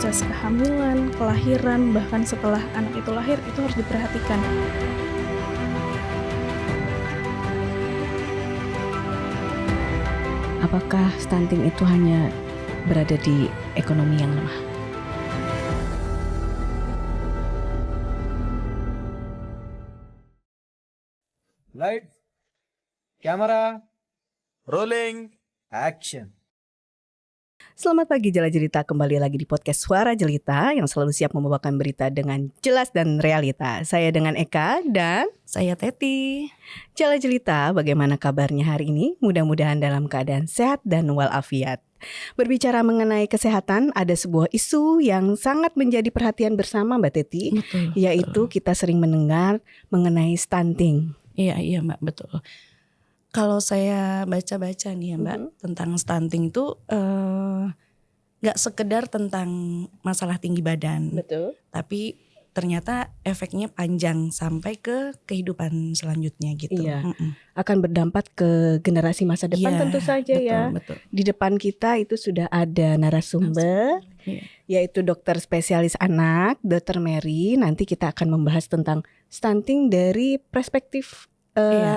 proses kehamilan, kelahiran, bahkan setelah anak itu lahir itu harus diperhatikan. Apakah stunting itu hanya berada di ekonomi yang lemah? Lights, camera, rolling, action. Selamat pagi Jala Jelita, kembali lagi di podcast Suara Jelita yang selalu siap membawakan berita dengan jelas dan realita. Saya dengan Eka dan saya Teti. Jala Jelita, bagaimana kabarnya hari ini? Mudah-mudahan dalam keadaan sehat dan walafiat. Berbicara mengenai kesehatan, ada sebuah isu yang sangat menjadi perhatian bersama Mbak Teti, yaitu kita sering mendengar mengenai stunting. Iya Mbak, betul. Kalau saya baca-baca nih ya Mbak tentang stunting itu gak sekedar tentang masalah tinggi badan. Betul. Tapi ternyata efeknya panjang sampai ke kehidupan selanjutnya gitu. Iya. Akan berdampak ke generasi masa depan tentu saja ya. Betul. Di depan kita itu sudah ada narasumber, yaitu dokter spesialis anak, Dr. Mary. Nanti kita akan membahas tentang stunting dari perspektif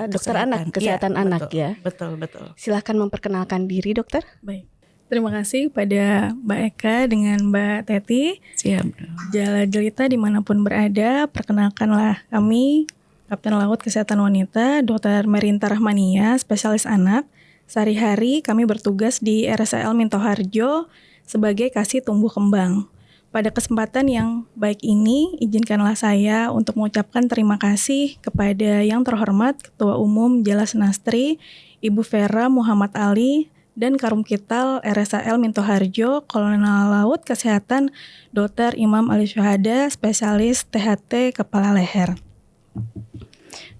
dokter anak, kesehatan anak betul, ya. Betul. Silahkan memperkenalkan diri dokter. Baik. Terima kasih pada Mbak Eka dengan Mbak Teti. Siap. Jala Jelita dimanapun berada, perkenalkanlah kami Kapten Laut Kesehatan Wanita, Dr. Merinta Rahmania, spesialis anak. Sehari-hari kami bertugas di RSCL Minto Harjo sebagai kasih tumbuh kembang. Pada kesempatan yang baik ini, izinkanlah saya untuk mengucapkan terima kasih kepada yang terhormat Ketua Umum Jala Senastri, Ibu Vera Muhammad Ali, dan Karumkital RSCL Minto Harjo, Kolonel Laut Kesehatan Dr. Imam Ali Syuhada, spesialis THT Kepala Leher.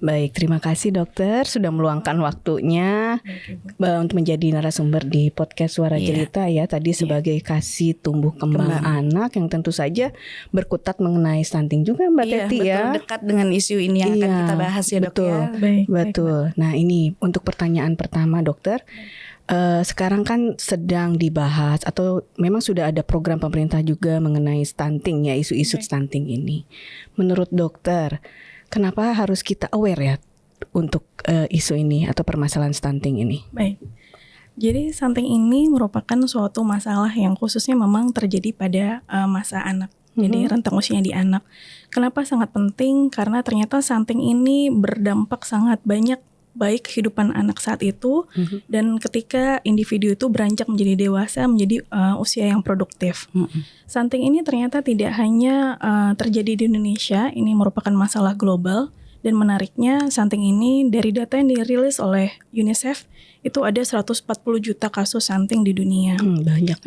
Baik, terima kasih dokter sudah meluangkan waktunya untuk menjadi narasumber di podcast Suara Jelita ya. Tadi sebagai kasih tumbuh kembang anak yang tentu saja berkutat mengenai stunting juga Mbak Teti betul, ya. Dekat dengan isu ini yang akan kita bahas ya dok ya. Betul. Nah ini untuk pertanyaan pertama dokter. Sekarang kan sedang dibahas atau memang sudah ada program pemerintah juga mengenai stunting ya, isu-isu stunting ini. Menurut dokter, kenapa harus kita aware ya untuk isu ini atau permasalahan stunting ini? Baik, jadi stunting ini merupakan suatu masalah yang khususnya memang terjadi pada masa anak. Jadi rentang usianya di anak. Kenapa sangat penting? Karena ternyata stunting ini berdampak sangat banyak baik kehidupan anak saat itu dan ketika individu itu beranjak menjadi dewasa, menjadi usia yang produktif. Stunting ini ternyata tidak hanya terjadi di Indonesia, ini merupakan masalah global. Dan menariknya stunting ini dari data yang dirilis oleh UNICEF itu ada 140 juta kasus stunting di dunia. Banyak.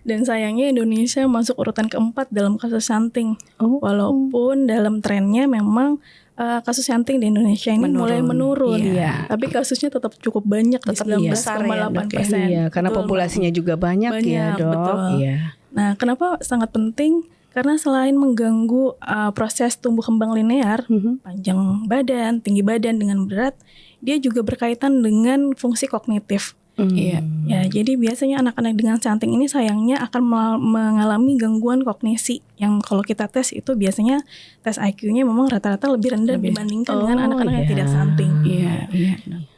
Dan sayangnya Indonesia masuk urutan keempat dalam kasus stunting. Walaupun dalam trennya memang kasus stunting di Indonesia ini mulai menurun. Iya. Tapi kasusnya tetap cukup banyak, tetap di besar 19,8%. Iya, karena populasinya juga banyak ya dok. Betul. Iya. Nah, kenapa sangat penting? Karena selain mengganggu proses tumbuh kembang linear, panjang badan, tinggi badan dengan berat, dia juga berkaitan dengan fungsi kognitif. Ya, jadi biasanya anak-anak dengan stunting ini sayangnya akan mengalami gangguan kognisi yang kalau kita tes itu biasanya tes IQ-nya memang rata-rata lebih rendah dibandingkan dengan anak-anak yang tidak stunting.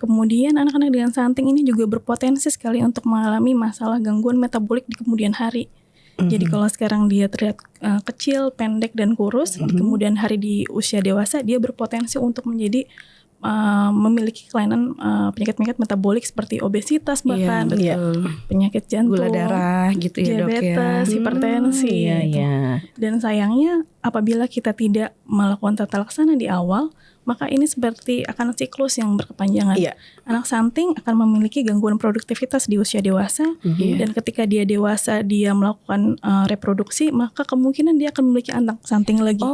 Kemudian anak-anak dengan stunting ini juga berpotensi sekali untuk mengalami masalah gangguan metabolik di kemudian hari. Jadi kalau sekarang dia terlihat kecil, pendek dan kurus, di kemudian hari di usia dewasa dia berpotensi untuk menjadi memiliki kelainan penyakit-penyakit metabolik seperti obesitas bahkan penyakit jantung, gula darah gitu ya dok ya, diabetes, hipertensi. Dan sayangnya apabila kita tidak melakukan tata laksana di awal, maka ini seperti akan siklus yang berkepanjangan. Anak stunting akan memiliki gangguan produktivitas di usia dewasa, dan ketika dia dewasa dia melakukan reproduksi, maka kemungkinan dia akan memiliki anak stunting lagi.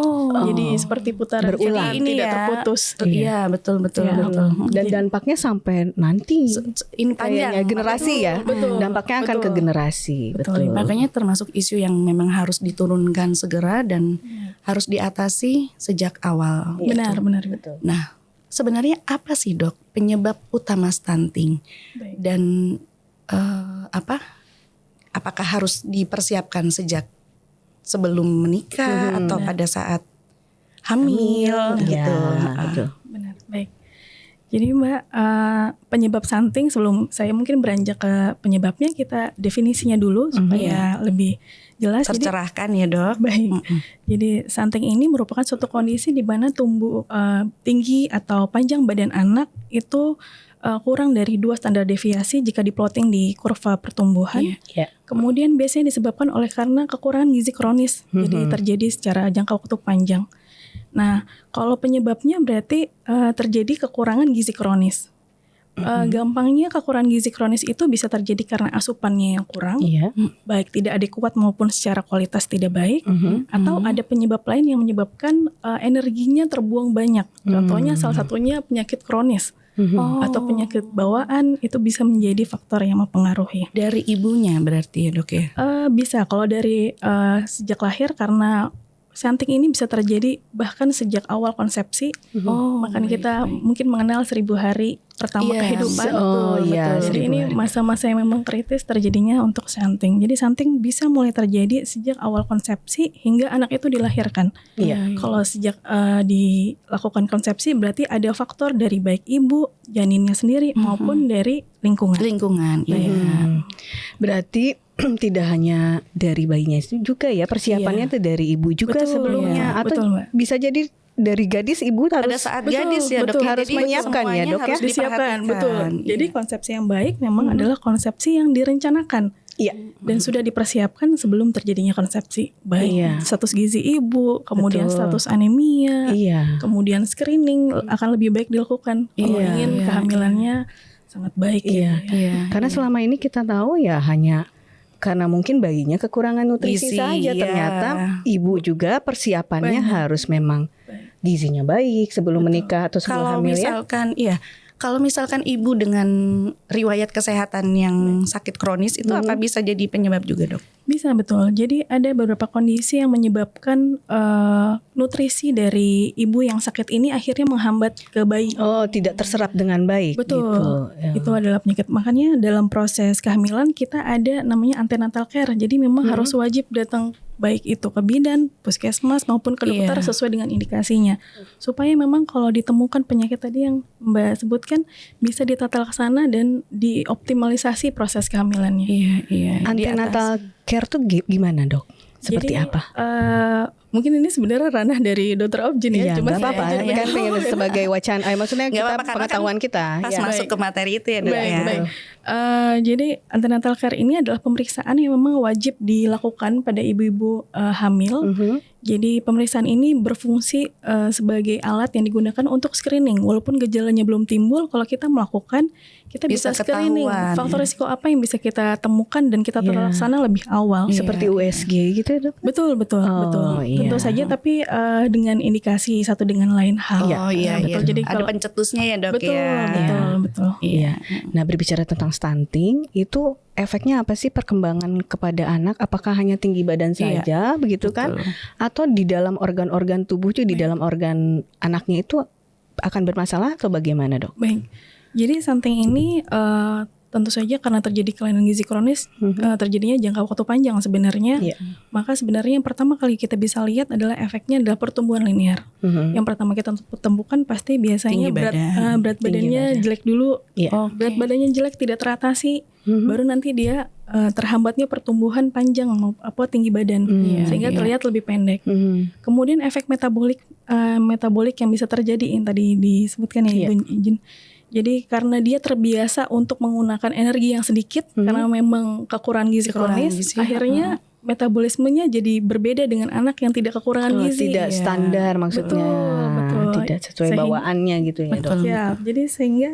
Jadi seperti putaran berulang, ini tidak terputus. Iya betul. Dan dampaknya sampai nanti ini panjang generasi ya. Dampaknya akan ke generasi. Betul. Makanya termasuk isu yang memang harus diturunkan segera dan harus diatasi sejak awal. Benar. Betul. Nah, sebenarnya apa sih dok penyebab utama stunting? Dan apakah harus dipersiapkan sejak sebelum menikah atau pada saat hamil gitu. Betul. Benar, baik. Jadi Mbak, penyebab stunting sebelum saya mungkin beranjak ke penyebabnya, kita definisinya dulu supaya lebih jelas. Tercerahkan ya dok. Baik. Jadi stunting ini merupakan suatu kondisi di mana tumbuh tinggi atau panjang badan anak itu kurang dari 2 standar deviasi jika diplotting di kurva pertumbuhan. Iya. Kemudian biasanya disebabkan oleh karena kekurangan gizi kronis. Jadi terjadi secara jangka waktu panjang. Nah, kalau penyebabnya berarti terjadi kekurangan gizi kronis. Gampangnya kekurangan gizi kronis itu bisa terjadi karena asupannya yang kurang, baik tidak adekuat maupun secara kualitas tidak baik, atau ada penyebab lain yang menyebabkan energinya terbuang banyak. Contohnya salah satunya penyakit kronis atau penyakit bawaan, itu bisa menjadi faktor yang mempengaruhi. Dari ibunya berarti ya dok ya? Bisa kalau dari sejak lahir, karena stunting ini bisa terjadi bahkan sejak awal konsepsi. Makanya kita mungkin mengenal 1000 hari pertama kehidupan. Jadi ini masa-masa yang memang kritis terjadinya untuk stunting. Jadi stunting bisa mulai terjadi sejak awal konsepsi hingga anak itu dilahirkan. Kalau sejak dilakukan konsepsi berarti ada faktor dari baik ibu, janinnya sendiri maupun dari lingkungan. Berarti tidak hanya dari bayinya itu juga ya, persiapannya tuh dari ibu juga sebelumnya, atau bisa jadi dari gadis ibu harus pada saat gadis ya dok, harus menyiapkan ya dok ya. harus Disiapkan, betul. Iya. Jadi konsepsi yang baik memang adalah konsepsi yang direncanakan. Dan sudah dipersiapkan sebelum terjadinya konsepsi. Baik status gizi ibu, kemudian status anemia, kemudian screening akan lebih baik dilakukan kalau ingin kehamilannya sangat baik. Karena selama ini kita tahu ya hanya karena mungkin bayinya kekurangan nutrisi saja, ternyata ibu juga persiapannya harus memang gizinya baik sebelum menikah atau sebelum hamil Kalau misalkan ibu dengan riwayat kesehatan yang sakit kronis itu apa bisa jadi penyebab juga dok? Bisa, betul. Jadi ada beberapa kondisi yang menyebabkan nutrisi dari ibu yang sakit ini akhirnya menghambat ke bayi. Tidak terserap dengan baik. Betul. Gitu. Itu adalah penyakit. Makanya dalam proses kehamilan kita ada namanya antenatal care. Jadi memang harus wajib datang baik itu ke bidan, puskesmas maupun ke dokter sesuai dengan indikasinya. Supaya memang kalau ditemukan penyakit tadi yang Mbak sebutkan bisa ditata laksana dan dioptimalisasi proses kehamilannya. Antenatal care tuh gimana dok? Seperti apa? Mungkin ini sebenarnya ranah dari dokter Objin ya. Cuma apa-apa kan pengen sebagai wacana. Maksudnya kita pengetahuan kita. Pas masuk ke materi itu ya dok Baik. Jadi antenatal care ini adalah pemeriksaan yang memang wajib dilakukan pada ibu-ibu hamil. Jadi pemeriksaan ini berfungsi sebagai alat yang digunakan untuk screening. Walaupun gejalanya belum timbul, kalau kita melakukan, kita bisa screening faktor risiko apa yang bisa kita temukan dan kita terlaksana lebih awal. Seperti USG gitu ya dok? Betul. Tentu saja, tapi dengan indikasi satu dengan lain hal. Betul. Jadi ada pencetusnya ya dok Betul. Nah, berbicara tentang stunting itu efeknya apa sih perkembangan kepada anak? Apakah hanya tinggi badan saja begitu kan? Atau di dalam organ-organ tubuh itu, di dalam organ anaknya itu akan bermasalah atau bagaimana dok? Baik. Jadi stunting ini tentu saja karena terjadi kelainan gizi kronis, terjadinya jangka waktu panjang sebenarnya. Maka sebenarnya yang pertama kali kita bisa lihat adalah efeknya adalah pertumbuhan linear. Yang pertama kita temukan pasti biasanya berat badannya jelek dulu. Berat badannya jelek tidak teratasi, baru nanti dia terhambatnya pertumbuhan panjang tinggi badan, sehingga terlihat lebih pendek. Kemudian efek metabolik yang bisa terjadi yang tadi disebutkan ya Ibu Ijin. Jadi karena dia terbiasa untuk menggunakan energi yang sedikit karena memang kekurangan gizi kronis, akhirnya metabolismenya jadi berbeda dengan anak yang tidak kekurangan gizi. Tidak standar maksudnya. Betul. Tidak sesuai bawaannya gitu ya dok. Jadi sehingga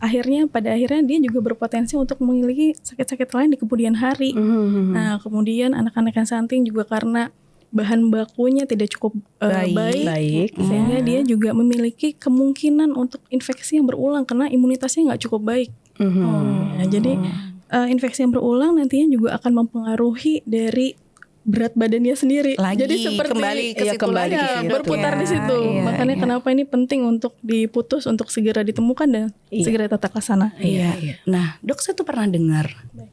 akhirnya pada akhirnya dia juga berpotensi untuk memiliki sakit-sakit lain di kemudian hari. Nah kemudian anak-anak yang stunting juga karena bahan bakunya tidak cukup baik, sehingga dia juga memiliki kemungkinan untuk infeksi yang berulang karena imunitasnya nggak cukup baik. Jadi infeksi yang berulang nantinya juga akan mempengaruhi dari berat badannya sendiri. Lagi Jadi seperti kembali ke iya, situ kembali lagi ke ya, situ. Dok, berputar ya. di situ. Iya, Makanya iya. kenapa ini penting untuk diputus, untuk segera ditemukan dan Iya. segera tata laksana. Iya. Nah, Dok, saya tuh pernah dengar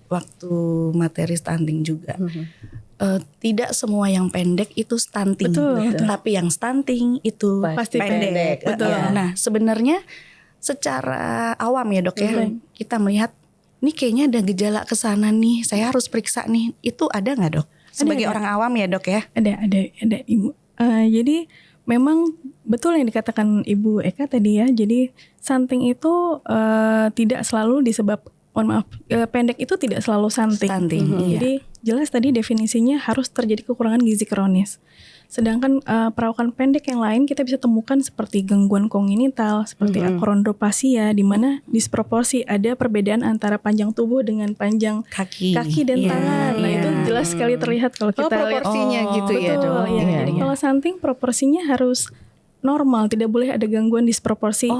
waktu materi stunting juga. Tidak semua yang pendek itu stunting. Betul. Tapi yang stunting itu Pasti pendek. Betul. Nah, sebenarnya secara awam ya, Dok ya, kita melihat nih kayaknya ada gejala ke sana nih, saya harus periksa nih. Itu ada nggak, Dok? Sebagai Ada. orang awam ya, Dok ya. Ada Ibu. Jadi memang betul yang dikatakan Ibu Eka tadi ya. Jadi stunting itu tidak selalu pendek itu tidak selalu stunting. Stunting, iya. Jadi jelas tadi definisinya harus terjadi kekurangan gizi kronis. Sedangkan perawakan pendek yang lain kita bisa temukan seperti gangguan kongenital, seperti akondroplasia, di mana disproporsi ada perbedaan antara panjang tubuh dengan panjang Kaki dan Iya, tangan. Nah iya. itu jelas sekali terlihat kalau kita lihat. proporsinya gitu ya, Betul, Dok. ya. Jadi kalau stunting proporsinya harus normal, tidak boleh ada gangguan disproporsi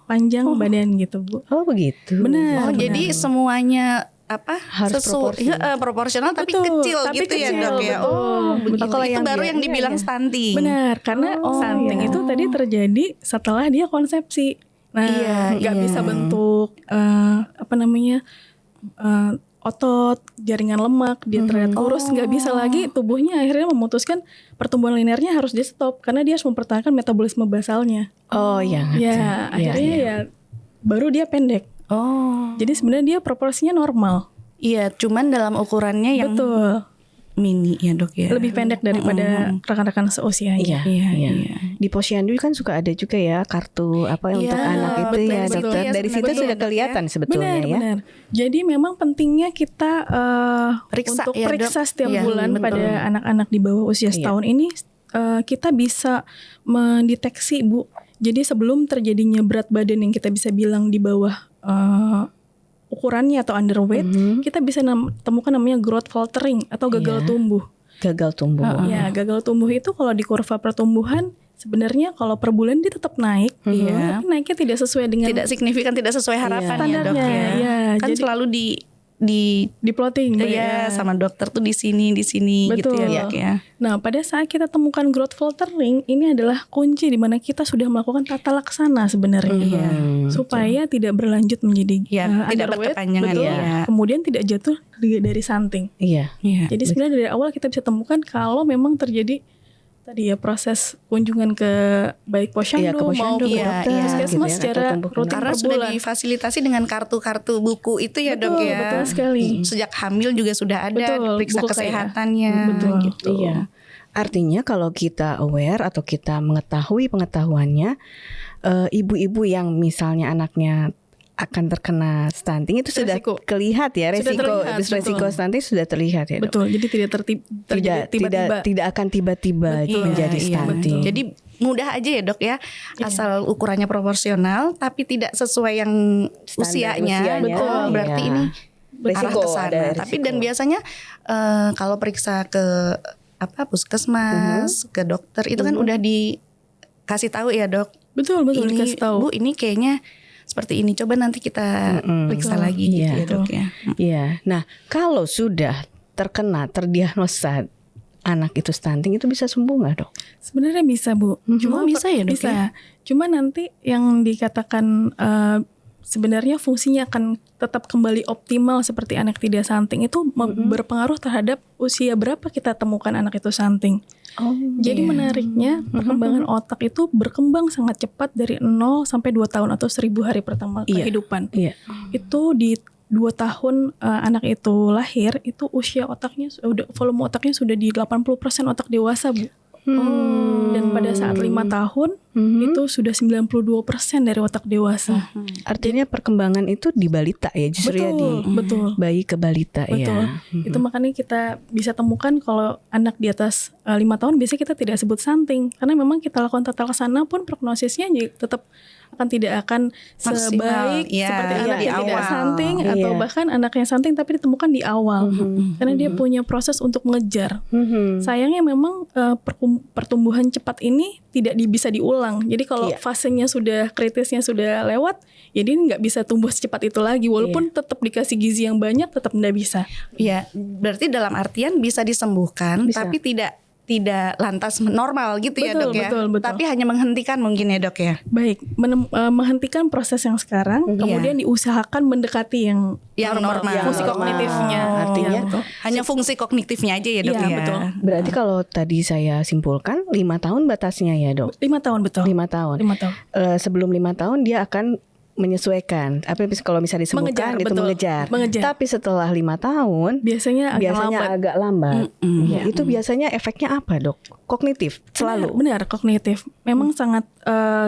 panjang badan gitu, Bu. Oh begitu. Benar. Oh, jadi semuanya Harus proporsional tapi Betul, kecil tapi gitu ya, kecil, Dok ya. betul. Oh, begitu. Kalau Itu yang baru dia- yang dibilang iya. stunting. Benar, karena stunting itu tadi terjadi setelah dia konsepsi. Nah, Iya, nggak iya. bisa bentuk otot, jaringan lemak, dia terlihat kurus, nggak bisa lagi tubuhnya akhirnya memutuskan pertumbuhan linearnya harus di stop karena dia harus mempertahankan metabolisme basalnya. Oh ya. Ya, akhirnya ya baru dia pendek. Oh. Jadi sebenarnya dia proporsinya normal. Iya, cuman dalam ukurannya yang Betul. mini ya, Dok ya. Lebih pendek daripada rekan-rekan seusianya. Iya. Di Posyandu kan suka ada juga ya kartu untuk Iya, anak itu betul, ya, betul. dokter. Dari situ Betul, sudah Dok, ya. kelihatan sebetulnya ya. Benar. Jadi memang pentingnya kita Periksa untuk ya, Dok. periksa setiap Iya, bulan betul. pada anak-anak di bawah usia setahun ini kita bisa mendeteksi, Bu. Jadi sebelum terjadinya berat badan yang kita bisa bilang di bawah ukurannya atau underweight, kita bisa temukan namanya growth faltering atau gagal tumbuh. Gagal tumbuh. Ya, gagal tumbuh itu kalau di kurva pertumbuhan sebenarnya kalau per bulan dia tetap naik, Iya. tapi naiknya tidak sesuai dengan Tidak signifikan, tidak sesuai harapan ya, Dok standarnya. ya. Iya, Kan jadi- selalu di di plotting. ya sama dokter tuh di sini gitu Betul. ya, Dok ya. Nah, pada saat kita temukan growth faltering, ini adalah kunci di mana kita sudah melakukan tata laksana sebenarnya, supaya tidak berlanjut menjadi Ya, tidak underweight, berkepanjangan, betul. ya. Kemudian tidak jatuh dari stunting. Iya. Iya. Jadi sebenarnya dari awal kita bisa temukan kalau memang terjadi tadi ya proses kunjungan ke baik posyandu, Iya, ke posyandu, maupun iya, ke iya, puskesmas gitu ya, secara atau tumbuh rutin Karena per sudah bulan. difasilitasi dengan kartu-kartu buku itu ya, Betul, Dok ya. betul sekali. Sejak hamil juga sudah ada Betul, periksa buku kesehatannya Betul. gitu. Iya. Artinya kalau kita aware atau kita mengetahui pengetahuannya, ibu-ibu yang misalnya anaknya akan terkena stunting itu sudah Resiko. terlihat ya, Sudah terlihat, resiko betul. stunting sudah terlihat ya, Dok? Betul, jadi tidak terjadi tiba-tiba. tidak akan tiba-tiba Betul. menjadi Iya, stunting. betul. Jadi mudah aja ya, Dok ya. Asal ukurannya proporsional tapi tidak sesuai yang Standar usianya. usianya, Betul. Berarti iya. ini Resiko, arah ke sana. ada Tapi resiko. dan biasanya kalau periksa ke puskesmas, ke dokter itu kan udah dikasih tahu ya, Dok. Betul, Ini dikasih tahu. Bu, ini kayaknya seperti ini. Coba nanti kita periksa Betul. lagi gitu Iya. ya, Dok ya. Iya. Nah, kalau sudah terdiagnosa anak itu stunting itu bisa sembuh nggak, Dok? Sebenarnya bisa, Bu. Oh, bisa ya, Dok, Bisa. ya? Cuma nanti yang dikatakan sebenarnya fungsinya akan tetap kembali optimal seperti anak tidak stunting itu berpengaruh terhadap usia berapa kita temukan anak itu stunting. Oh, Jadi menariknya perkembangan otak itu berkembang sangat cepat dari 0 sampai 2 tahun atau 1000 hari pertama Iya. kehidupan. Iya. Itu di 2 tahun anak itu lahir, itu usia otaknya volume otaknya sudah di 80% otak dewasa, Bu. Dan pada saat 5 tahun itu sudah 92% dari otak dewasa. Artinya perkembangan itu di balita ya, justru ya di betul. bayi ke balita Betul. ya. Itu makanya kita bisa temukan kalau anak di atas 5 tahun biasanya kita tidak sebut stunting karena memang kita lakukan tata laksana pun prognosisnya tetap akan tidak akan Maksimal, sebaik ya, seperti anak di yang tidak awal. stunting atau Iya. bahkan anak yang stunting tapi ditemukan di awal. Karena dia punya proses untuk mengejar. Sayangnya memang pertumbuhan cepat ini tidak bisa diulang. Jadi kalau Iya. fasenya sudah kritisnya sudah lewat, ya dia nggak bisa tumbuh secepat itu lagi. Walaupun tetap dikasih gizi yang banyak, tetap nggak bisa. Ya, berarti dalam artian bisa disembuhkan, Bisa. tapi tidak lantas normal gitu ya Betul, dok ya. betul. Tapi hanya menghentikan mungkin ya dok ya. Baik, menghentikan proses yang sekarang, kemudian diusahakan mendekati yang normal. fungsi Yang kognitifnya. normal. Artinya, Iya, betul. Hanya fungsi kognitifnya aja ya dok Iya, ya. betul. Berarti kalau tadi saya simpulkan 5 tahun batasnya ya dok. 5 tahun betul. 5 tahun. 5 tahun. Sebelum 5 tahun dia akan menyesuaikan. Tapi kalau misalnya disembuhkan itu betul. mengejar. Mengejar. Tapi setelah 5 tahun Biasanya agak lambat. Ya, itu biasanya efeknya apa dok? Kognitif selalu. Benar, kognitif. Memang sangat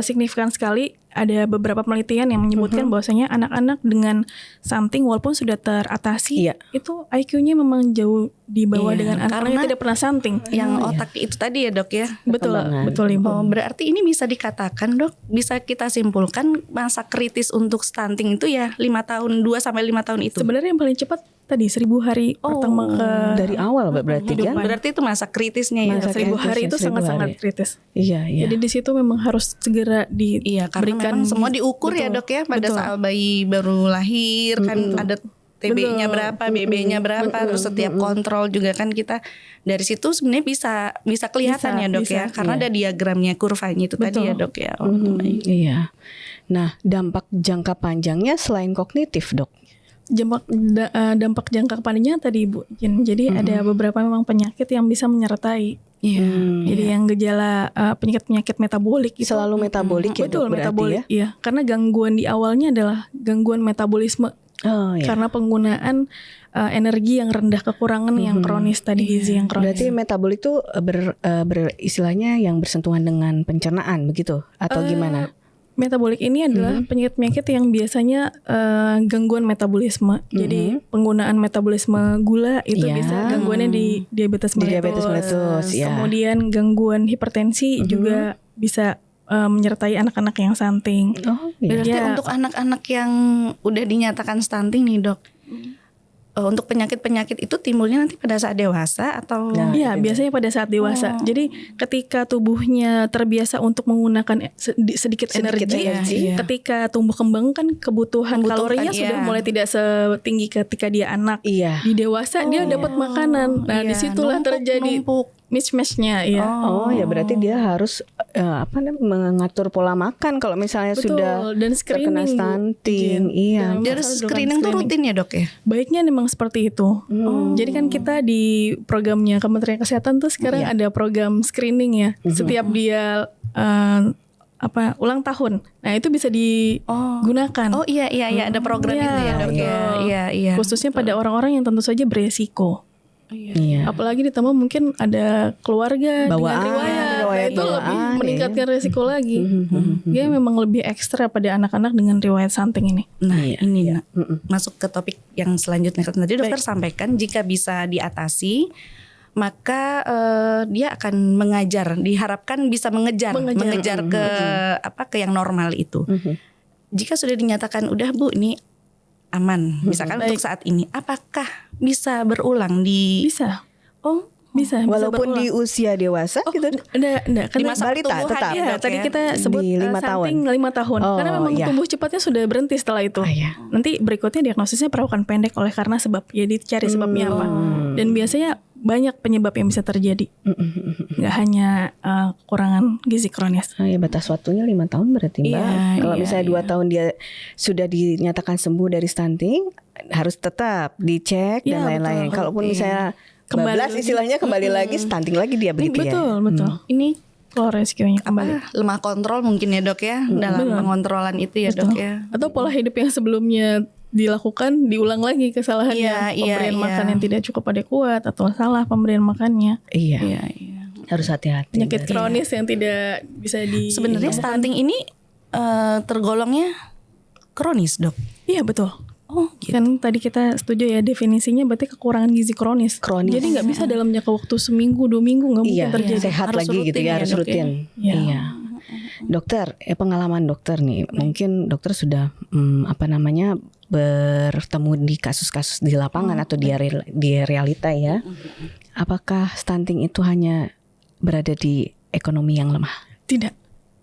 signifikan sekali. Ada beberapa penelitian yang menyebutkan bahwasanya anak-anak dengan stunting walaupun sudah teratasi, Iya. itu IQ-nya memang jauh di bawah Iya, dengan anak yang karena tidak pernah stunting. Yang otak itu tadi ya dok ya. Betul, Perkembangan. betul Ibu. Oh, berarti ini bisa dikatakan dok, bisa kita simpulkan masa kritis untuk stunting itu ya 5 tahun, 2 sampai 5 tahun itu. Sebenarnya yang paling cepat tadi 1000 hari pertama ke Dari awal berarti kan? Berarti itu masa kritisnya ya. Masa 1000 hari itu 1000 sangat-sangat hari. kritis. Iya, iya. Jadi di situ memang harus segera Iya, karena memang semua diukur ya dok ya pada betul. saat bayi baru lahir kan ada TB-nya Betul. berapa, BB-nya berapa, terus setiap kontrol juga kan kita dari situ sebenarnya bisa kelihatan Bisa, ya dok bisa, ya, karena ada diagramnya kurvanya itu tadi Betul. ya dok ya. Iya. Nah, dampak jangka panjangnya selain kognitif, dok. Dampak jangka panjangnya tadi Ibu Jen. Jadi ada beberapa memang penyakit yang bisa menyertai. Iya. Jadi yang gejala penyakit-penyakit metabolik itu Selalu metabolik ya, betul dok, berarti metabolik. ya? Iya, karena gangguan di awalnya adalah gangguan metabolisme Oh, iya. karena penggunaan energi yang rendah, kekurangan yang kronis tadi, gizi yang kronis. Berarti metabolik itu istilahnya yang bersentuhan dengan pencernaan begitu atau gimana? Metabolik ini adalah penyakit-penyakit yang biasanya gangguan metabolisme. Jadi penggunaan metabolisme gula itu Iya. bisa gangguannya di diabetes Di mellitus. diabetes mellitus, ya. Kemudian gangguan hipertensi juga bisa menyertai anak-anak yang stunting. Oh, iya. Berarti Iya. untuk anak-anak yang udah dinyatakan stunting nih dok, untuk penyakit-penyakit itu timbulnya nanti pada saat dewasa atau? Nah, Iya, biasanya pada saat dewasa. Jadi ketika tubuhnya terbiasa untuk menggunakan sedikit energi, ketika tumbuh kembang kan kebutuhan kalorinya iya. sudah mulai tidak setinggi ketika dia anak. Iya. Di dewasa dia dapat makanan. Nah, Iya, disitulah terjadi numpuk. mismatch-nya ya. Oh, ya berarti dia harus mengatur pola makan kalau misalnya Betul, sudah dan terkena screening, Bu. stunting. Iya. Dan Dari harus screening tuh rutin ya dok ya? Baiknya memang seperti itu. Jadi kan kita di programnya Kementerian Kesehatan tuh sekarang ada program screening ya. Setiap dia ulang tahun. Nah, itu bisa digunakan. Oh iya ada program Iya, itu ya dok ya. betul. Iya. Khususnya pada orang-orang yang tentu saja beresiko. Iya. Apalagi ditambah mungkin ada keluarga Bawaan, dengan riwayat. Nah, itu bawaan, lebih ya. meningkatkan resiko lagi. Dia memang lebih ekstra pada anak-anak dengan riwayat stunting ini. Nah ini Nak, masuk ke topik yang selanjutnya. Tadi dokter sampaikan jika bisa diatasi maka dia akan diharapkan bisa mengejar ke yang normal itu. Jika sudah dinyatakan udah Bu ini aman, misalkan untuk saat ini, apakah bisa berulang di? Bisa. Oh, Bisa Walaupun berulang. di usia dewasa gitu. Enggak, Di masa balita pertumbuhan tetap. Iya, dok tadi ya? kita sebut Di 5 stunting 5 tahun. Oh, Karena memang iya. tumbuh cepatnya sudah berhenti setelah itu. Iya. Nanti berikutnya diagnosisnya perawakan pendek oleh karena sebab. Jadi cari sebabnya apa. Dan biasanya banyak penyebab yang bisa terjadi. Nggak hanya kekurangan gizi kronis. Oh ya, batas waktunya 5 tahun berarti Mbak. Iya, Kalau iya, misalnya 2 tahun dia sudah dinyatakan sembuh dari stunting, harus tetap dicek dan Iya, lain-lain. betul. Kalaupun misalnya Kembali bablas lagi. istilahnya kembali lagi stunting lagi dia begitu ya. Betul. Ini Kalau resikonya kembali. lemah kontrol mungkin ya dok ya dalam pengontrolan itu ya dok ya. Atau pola hidup yang sebelumnya dilakukan diulang lagi kesalahannya. Iya, Pemberian iya. makan yang tidak cukup adekuat atau salah pemberian makannya. Iya. Iya. Harus hati-hati. Penyakit berarti. kronis yang tidak bisa di Sebenarnya stunting ini tergolongnya kronis dok. Iya betul. Oh gitu. Kan tadi kita setuju ya definisinya berarti kekurangan gizi kronis. Kronis. Jadi nggak bisa dalam jangka waktu seminggu 2 minggu nggak mungkin Iya, terjadi. sehat Harus lagi gitu rutin ya, ya, harus dok, ya? rutin. Iya. Iya. Dokter, pengalaman dokter nih, mungkin dokter sudah bertemu di kasus-kasus di lapangan atau di realita ya. Apakah stunting itu hanya berada di ekonomi yang lemah? Tidak.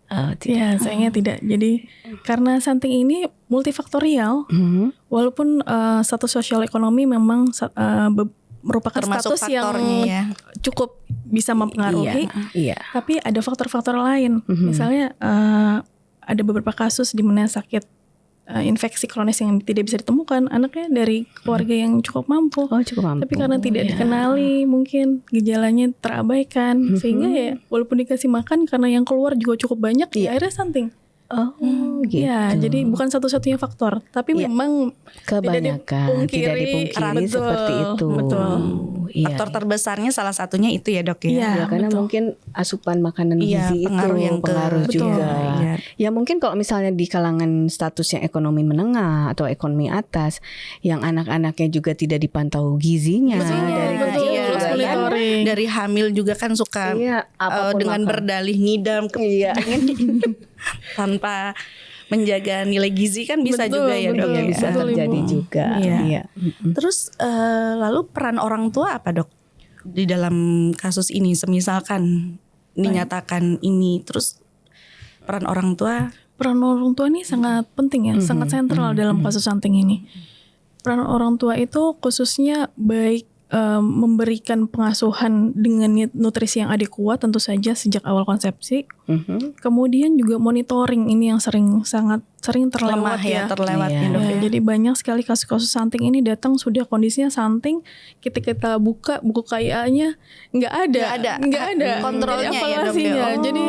Tidak. Ya, sayangnya tidak. Jadi karena stunting ini multifaktorial, walaupun status sosial ekonomi memang merupakan Termasuk status yang faktornya ya. cukup bisa mempengaruhi, Iya. tapi ada faktor-faktor lain. Misalnya ada beberapa kasus di mana sakit infeksi kronis yang tidak bisa ditemukan anaknya dari keluarga yang cukup mampu. Oh, cukup mampu. Tapi karena tidak dikenali, mungkin gejalanya terabaikan, sehingga ya walaupun dikasih makan karena yang keluar juga cukup banyak, ya akhirnya stunting. Oh, gitu. Ya, jadi bukan satu-satunya faktor, tapi memang kebanyakan tidak dipungkiri betul, seperti itu. Betul. Iya. Faktor terbesarnya salah satunya itu ya dok ya. Iya. Ya, karena betul. mungkin asupan makanan Iya, gizi pengaruh itu yang pengaruh Betul. juga. Iya. Ya mungkin kalau misalnya di kalangan status yang ekonomi menengah atau ekonomi atas, yang anak-anaknya juga tidak dipantau gizinya dari betul. kecil Iya, juga Terus kan. monitoring. Dari hamil juga kan suka Iya, apapun dengan makan. berdalih ngidam Iya. tanpa menjaga nilai gizi kan bisa Betul, juga ya dok. betul. Iya, ya. bisa Betul, terjadi Ibu. juga. Iya. Iya. Terus lalu peran orang tua apa dok di dalam kasus ini? Semisalkan dinyatakan ini, terus peran orang tua? Peran orang tua ini sangat penting ya, sangat sentral dalam kasus stunting ini. Peran orang tua itu khususnya baik memberikan pengasuhan dengan nutrisi yang adekuat tentu saja sejak awal konsepsi. Kemudian juga monitoring ini yang sangat sering terlewat Lemah ya, ya. terlewatnya Iya. dok. Ya, jadi banyak sekali kasus-kasus stunting ini datang sudah kondisinya stunting, kita buka buku KIA-nya nggak ada, Kontrolnya Jadi ya, Dok, evaluasinya. ya. Oh. Jadi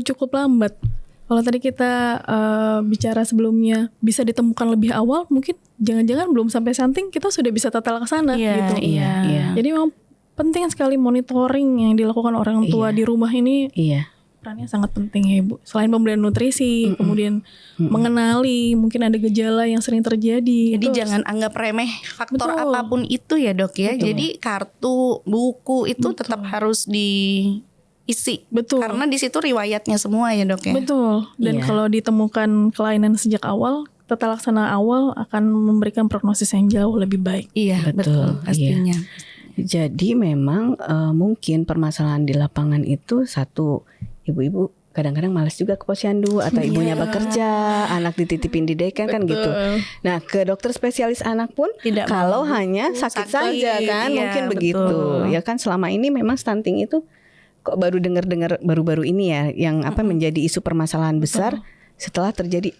cukup lambat. Kalau tadi kita bicara sebelumnya bisa ditemukan lebih awal, mungkin jangan-jangan belum sampai stunting kita sudah bisa tata laksana Iya, gitu. iya. Jadi memang penting sekali monitoring yang dilakukan orang tua di rumah ini. Iya. Perannya sangat penting ya Ibu. Selain pemberian nutrisi, kemudian mengenali mungkin ada gejala yang sering terjadi. Jadi Itu jangan anggap remeh faktor Betul. apapun itu ya dok ya. Jadi kartu, buku itu tetap harus diisi. Betul. Karena di situ riwayatnya semua ya dok ya. Betul. Dan Iya. kalau ditemukan kelainan sejak awal, tata laksana awal akan memberikan prognosis yang jauh lebih baik. Iya Betul, betul pastinya. Jadi memang mungkin permasalahan di lapangan itu satu, ibu-ibu kadang-kadang malas juga ke posyandu atau ibunya bekerja, anak dititipin di daycare kan gitu. Nah, ke dokter spesialis anak pun Tidak kalau mau. hanya sakit Sakit, saja kan, iya, mungkin betul. begitu. Ya kan selama ini memang stunting itu kok baru dengar-dengar baru-baru ini ya yang menjadi isu permasalahan besar setelah terjadi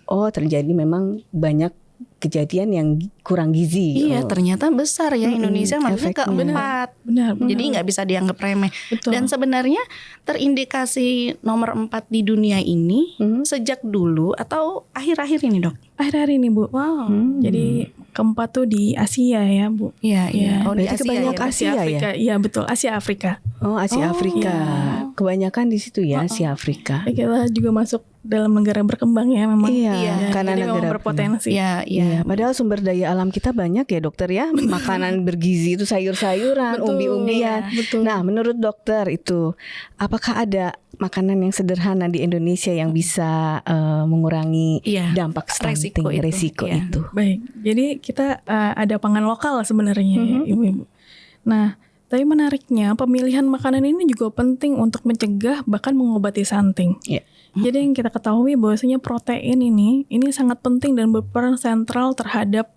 memang banyak kejadian yang kurang gizi. Iya ternyata besar ya Indonesia maksudnya efeknya. keempat. Benar. Jadi nggak bisa dianggap remeh. Betul. Dan sebenarnya terindikasi nomor 4 di dunia ini sejak dulu atau akhir-akhir ini dok? Akhir-akhir ini Bu. Wow. Jadi keempat tuh di Asia ya Bu. Iya iya. Iya. Oh di Berarti Asia kebanyak ya. Asia ya? Afrika. Iya betul, Asia Afrika. Oh, Asia Afrika. Kebanyakan di situ ya, Asia Afrika. Ya, kita juga masuk dalam negara berkembang ya memang. Iya, Ya, karena jadi memang negara berpotensi. Iya iya. Iya, padahal sumber daya alam kita banyak ya dokter ya. Makanan bergizi itu sayur-sayuran, Betul, umbi-umbian. iya, betul. Nah, menurut dokter itu apakah ada makanan yang sederhana di Indonesia yang bisa mengurangi Iya, dampak stunting, resiko Iya. itu? Baik, jadi kita ada pangan lokal sebenarnya ya, ibu-ibu. Nah, tapi menariknya pemilihan makanan ini juga penting untuk mencegah bahkan mengobati stunting. Iya. Jadi yang kita ketahui bahwasanya protein ini sangat penting dan berperan sentral terhadap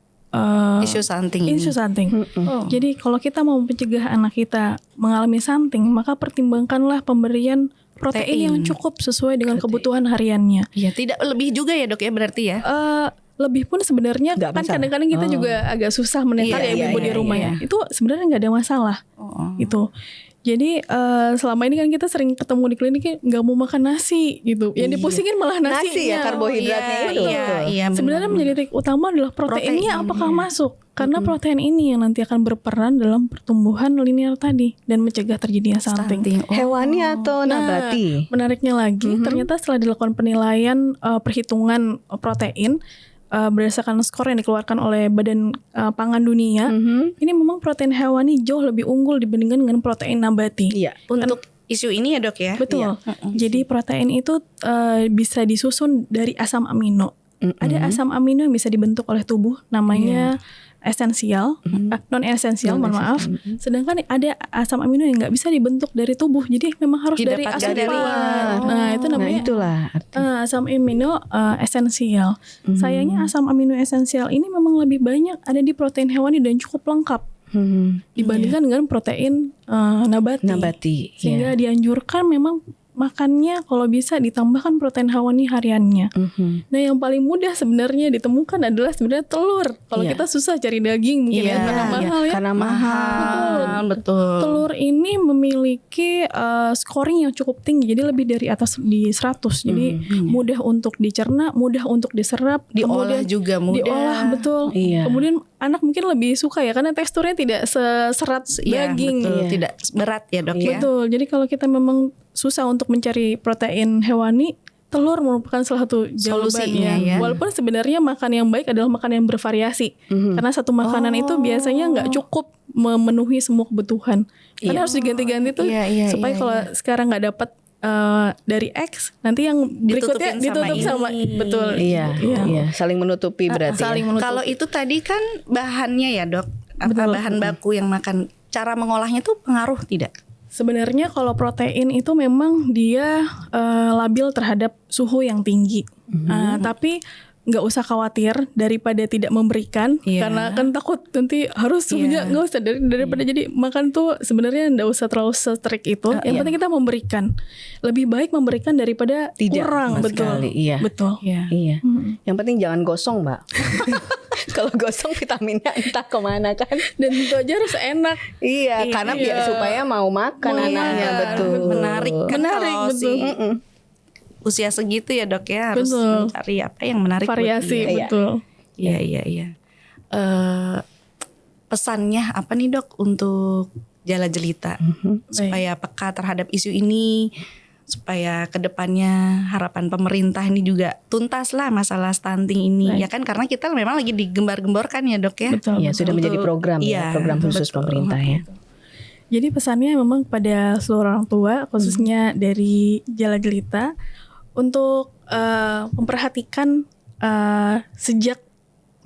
Isu stunting ini. isu stunting. Oh. Jadi kalau kita mau mencegah anak kita mengalami stunting, maka pertimbangkanlah pemberian protein yang cukup sesuai dengan kebutuhan hariannya. Iya tidak lebih juga ya dok ya berarti ya. Lebih pun sebenarnya Nggak kan masalah. kadang-kadang kita juga agak susah menentukan Iya, ya ibu-ibu iya, di rumah iya. ya. Itu sebenarnya nggak ada masalah gitu. Jadi selama ini kan kita sering ketemu di klinik nggak mau makan nasi gitu. Yang dipusingin malah nasinya. Nasi ya, karbohidratnya itu. Iya, Sebenarnya menjadi titik utama adalah proteinnya Protein, apakah masuk. Karena protein ini yang nanti akan berperan dalam pertumbuhan linear tadi dan mencegah terjadinya stunting. stunting. Oh. Hewani atau nabati? Menariknya lagi, ternyata setelah dilakukan penilaian perhitungan protein berdasarkan skor yang dikeluarkan oleh Badan Pangan Dunia, ini memang protein hewani jauh lebih unggul dibandingkan dengan protein nabati. Iya. Untuk isu ini ya dok ya. Betul. Jadi protein itu bisa disusun dari asam amino. Ada asam amino yang bisa dibentuk oleh tubuh, namanya esensial, non esensial, mohon maaf. Sedangkan ada asam amino yang nggak bisa dibentuk dari tubuh, jadi memang harus dari Didapatkan asupan. dari- Nah itu namanya Nah itulah asam amino esensial. Sayangnya asam amino esensial ini memang lebih banyak ada di protein hewani dan cukup lengkap dibandingkan dengan protein nabati. Sehingga dianjurkan memang makannya kalau bisa ditambahkan protein hewani hariannya. Nah yang paling mudah sebenarnya ditemukan adalah sebenarnya telur. Kalau kita susah cari daging mungkin ya karena mahal ya. Karena mahal. Betul. Telur ini memiliki scoring yang cukup tinggi, jadi lebih dari atas di 100. Jadi mudah untuk dicerna, mudah untuk diserap, Diolah juga mudah. Diolah betul. Iya. Kemudian anak mungkin lebih suka ya karena teksturnya tidak seserat Iya, daging. betul. Tidak berat ya dok ya. Betul. Jadi kalau kita memang susah untuk mencari protein hewani, telur merupakan salah satu Solusinya, jawabannya. ya. Walaupun sebenarnya makan yang baik adalah makan yang bervariasi. Karena satu makanan itu biasanya nggak cukup memenuhi semua kebutuhan. Karena harus diganti-ganti tuh supaya kalau sekarang nggak dapat dari X, nanti yang berikutnya ditutup sama betul. Iya. Saling menutupi berarti. Saling ya. menutup. Kalau itu tadi kan bahannya ya dok, apa bahan baku yang makan, cara mengolahnya tuh pengaruh tidak? Sebenarnya kalau protein itu memang dia labil terhadap suhu yang tinggi. Tapi nggak usah khawatir daripada tidak memberikan, karena kan takut nanti harus suhunya nggak usah daripada jadi makan tuh sebenarnya nggak usah terlalu strict itu. Yang penting kita memberikan, lebih baik memberikan daripada Tidak kurang. sama Betul, sekali, iya. betul. Iya. Yang penting jangan gosong, Mbak. Kalau gosong vitaminnya entah kemana kan. Dan tentu aja harus enak. Iya, karena biar supaya mau makan anaknya, betul. Menarik kan Menarik, kalau betul. si usia segitu ya dok ya, harus Betul. mencari apa yang menarik buat Variasi, dia. betul. Iya. Pesannya apa nih dok untuk Jala Jelita supaya peka terhadap isu ini, supaya kedepannya harapan pemerintah ini juga tuntas lah masalah stunting ini, ya kan, karena kita memang lagi digembar-gemborkan ya dok ya. Betul. Ya, sudah menjadi program Iya, program khusus pemerintah ya. Jadi pesannya memang pada seluruh orang tua, khususnya dari Jala Jelita, untuk memperhatikan sejak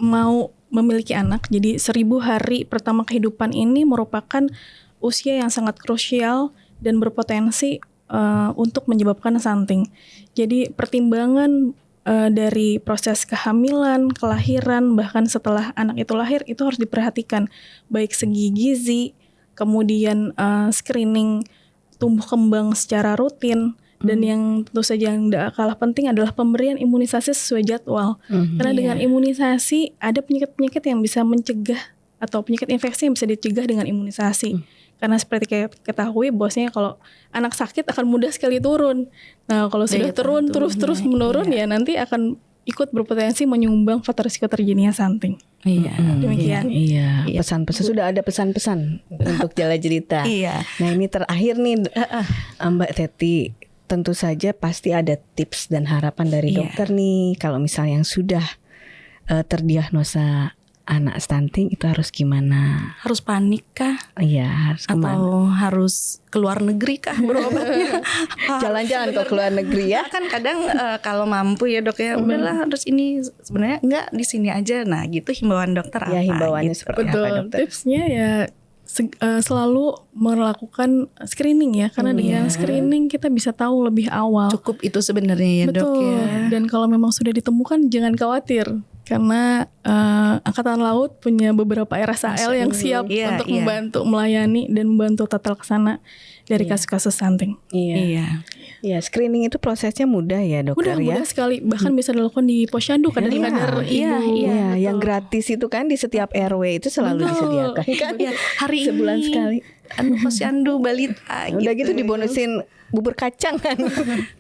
mau memiliki anak. Jadi 1000 hari pertama kehidupan ini merupakan usia yang sangat krusial dan berpotensi untuk menyebabkan stunting. Jadi pertimbangan dari proses kehamilan, kelahiran, bahkan setelah anak itu lahir itu harus diperhatikan, baik segi gizi, kemudian screening tumbuh kembang secara rutin, dan yang tentu saja yang tidak kalah penting adalah pemberian imunisasi sesuai jadwal. Karena dengan imunisasi ada penyakit-penyakit yang bisa mencegah atau penyakit infeksi yang bisa dicegah dengan imunisasi. Karena seperti ketahui bahwasanya kalau anak sakit akan mudah sekali turun. Nah kalau sudah turun terus menurun ya nanti akan ikut berpotensi menyumbang faktor risiko terjadinya stunting. Iya. Demikian. Iya. Pesan-pesan sudah ada pesan-pesan untuk Jala Jelita. Iya. Nah ini terakhir nih Mbak Teti, tentu saja pasti ada tips dan harapan dari dokter nih kalau misalnya yang sudah terdiagnosa anak stunting itu harus gimana? Harus panik kah? Iya, harus kemana? Atau harus keluar negeri kah berobatnya? Jalan-jalan ke luar negeri ya? Kan kadang kalau mampu ya dok ya, udahlah harus ini, sebenarnya enggak, di sini aja. Nah gitu himbauan dokter apa? Ya himbauannya gitu. seperti Betul. apa dokter? Tipsnya ya selalu melakukan screening ya, karena dengan screening kita bisa tahu lebih awal. Cukup itu sebenarnya ya dok Betul. ya. Dan kalau memang sudah ditemukan jangan khawatir, karena Angkatan Laut punya beberapa RSAL yang siap untuk membantu melayani dan membantu tata laksana dari kasus-kasus stunting. Iya. Iya, screening itu prosesnya mudah ya dokter ya. Mudah sekali, bahkan bisa dilakukan di posyandu kadang-kadang Iya, yang gratis itu kan di setiap RW itu selalu disediakan kan. Hari sebulan ini sekali. posyandu balita. Udah gitu dibonusin bubur kacang kan.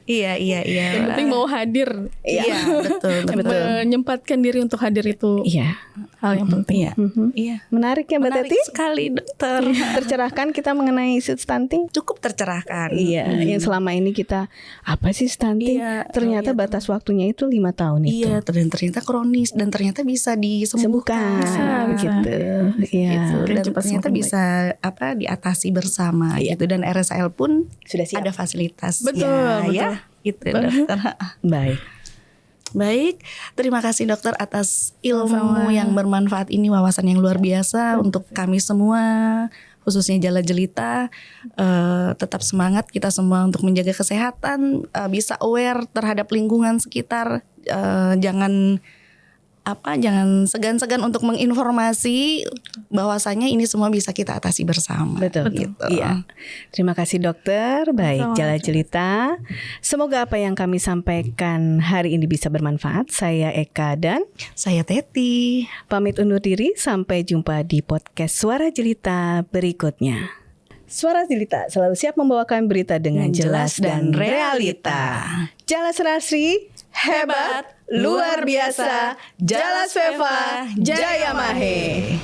Iya. Yang penting mau hadir. Iya, betul. Menyempatkan diri untuk hadir itu Iya. hal yang penting. Iya. Menarik ya Mbak Menarik Teti? sekali, dokter. Tercerahkan kita mengenai isu stunting. Cukup tercerahkan. Iya, yang selama ini kita apa sih stunting? Iya, Ternyata batas waktunya itu 5 tahun itu. Iya, dan ternyata kronis dan ternyata bisa disembuhkan. Sembuhkan gitu. Iya. Gitu. Dan Cepat ternyata sembuh, bisa diatasi bersama gitu, dan RSL pun Sudah siap. ada fasilitas. Betul, ya, betul. ya, gitu dokter. Baik. Baik, terima kasih dokter atas ilmu yang bermanfaat ini, wawasan yang luar biasa untuk kami semua, khususnya Jala Jelita. Tetap semangat kita semua untuk menjaga kesehatan, bisa aware terhadap lingkungan sekitar, jangan segan-segan untuk menginformasi bahwasanya ini semua bisa kita atasi bersama. Betul. Gitu. Iya. Terima kasih dokter. Baik, Jala Jelita. Semoga apa yang kami sampaikan hari ini bisa bermanfaat. Saya Eka dan Saya Teti. pamit undur diri. Sampai jumpa di podcast Suara Jelita berikutnya. Suara Jelita selalu siap membawakan berita dengan jelas dan realita. Jala Serasri, hebat, luar biasa, Jala Sveva, Jaya Mahe.